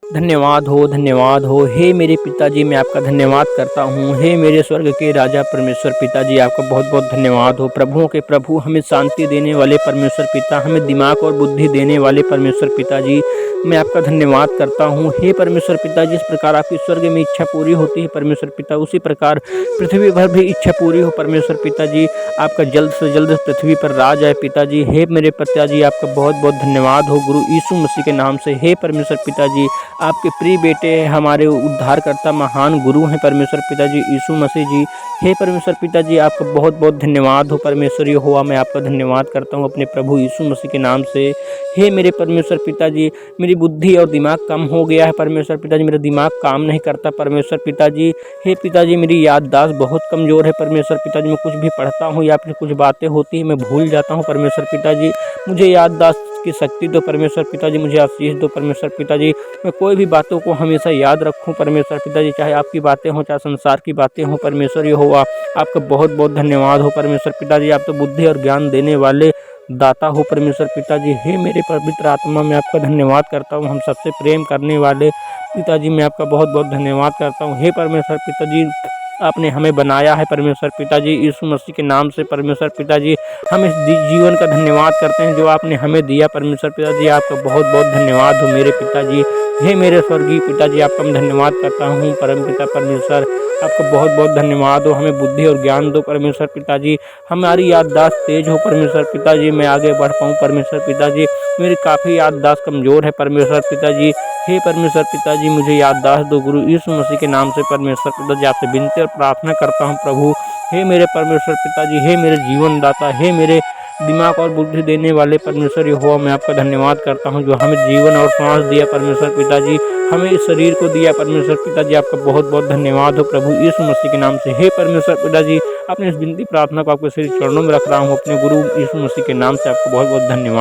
धन्यवाद हो। हे मेरे पिताजी, मैं आपका धन्यवाद करता हूँ। हे मेरे स्वर्ग के राजा परमेश्वर पिताजी, आपका बहुत-बहुत धन्यवाद हो। प्रभुओं के प्रभु, हमें शांति देने वाले परमेश्वर पिता, हमें दिमाग और बुद्धि देने वाले परमेश्वर पिताजी, मैं आपका धन्यवाद करता हूँ। हे परमेश्वर पिता, जिस प्रकार आपकी स्वर्ग में इच्छा पूरी होती है परमेश्वर पिता, उसी प्रकार पृथ्वी पर भी इच्छा पूरी हो परमेश्वर पिताजी। आपका जल्द से जल्द पृथ्वी पर राज आए पिताजी। हे मेरे पिताजी, आपका बहुत-बहुत धन्यवाद हो गुरु यीशु मसीह के नाम से। हे परमेश्वर पिताजी, आपके प्रिय बेटे हैं, हमारे उद्धारकर्ता महान गुरु हैं परमेश्वर पिताजी यीशु मसीह जी। हे परमेश्वर पिताजी, आपका बहुत-बहुत धन्यवाद हो परमेश्वर यहोवा, मैं आपका धन्यवाद करता हूँ अपने प्रभु यीशु मसीह के नाम से। हे मेरे परमेश्वर पिताजी, मेरी बुद्धि और दिमाग कम हो गया है परमेश्वर पिताजी, मेरा दिमाग काम नहीं करता परमेश्वर पिताजी। हे पिताजी, मेरी याददाश्त बहुत कमज़ोर है परमेश्वर पिताजी, मैं कुछ भी पढ़ता हूँ या फिर कुछ बातें होती हैं मैं भूल जाता हूँ परमेश्वर पिताजी। मुझे याददाश्त की शक्ति दो परमेश्वर पिताजी, मुझे आशीष दो परमेश्वर पिताजी। मैं कोई भी बातों को हमेशा याद रखूं परमेश्वर पिताजी, चाहे आपकी बातें हों चाहे संसार की बातें हों परमेश्वर यहोवा, आपका बहुत बहुत धन्यवाद हो परमेश्वर पिताजी। आप तो बुद्धि और ज्ञान देने वाले दाता हो परमेश्वर पिताजी। हे मेरे पवित्र आत्मा, मैं आपका धन्यवाद करता हूँ। हम सबसे प्रेम करने वाले पिताजी, मैं आपका बहुत बहुत धन्यवाद करता हूँ। हे परमेश्वर पिताजी, आपने हमें बनाया है परमेश्वर पिताजी यीशु मसीह के नाम से परमेश्वर पिताजी। हम इस जीवन का धन्यवाद करते हैं जो आपने हमें दिया परमेश्वर पिताजी, आपका बहुत बहुत धन्यवाद हो मेरे पिताजी। हे मेरे स्वर्गीय पिताजी, आपका मैं धन्यवाद करता हूँ परम पिता परमेश्वर, आपका बहुत बहुत धन्यवाद हो। हमें बुद्धि और ज्ञान दो परमेश्वर पिताजी, हमारी याददाश्त तेज हो परमेश्वर पिताजी, मैं आगे बढ़ पाऊँ परमेश्वर पिताजी। मेरी काफ़ी याददाश्त कमज़ोर है परमेश्वर पिताजी। हे परमेश्वर पिताजी, मुझे याददाश्त दो गुरु यीशु मसीह के नाम से परमेश्वर पिताजी, आपसे विनती और प्रार्थना करता हूँ प्रभु। हे मेरे परमेश्वर पिताजी, हे मेरे जीवन दाता, हे मेरे दिमाग और बुद्धि देने वाले परमेश्वर यहोवा, मैं आपका धन्यवाद करता हूँ जो हमें जीवन और सांस दिया परमेश्वर पिताजी, हमें इस शरीर को दिया परमेश्वर पिताजी, आपका बहुत बहुत धन्यवाद हो प्रभु यीशु मसीह के नाम से। हे परमेश्वर पिताजी, अपने इस विनती प्रार्थना को आपके श्री चरणों में रख रहा हूँ अपने गुरु यीशु मसीह के नाम से, आपका बहुत बहुत धन्यवाद।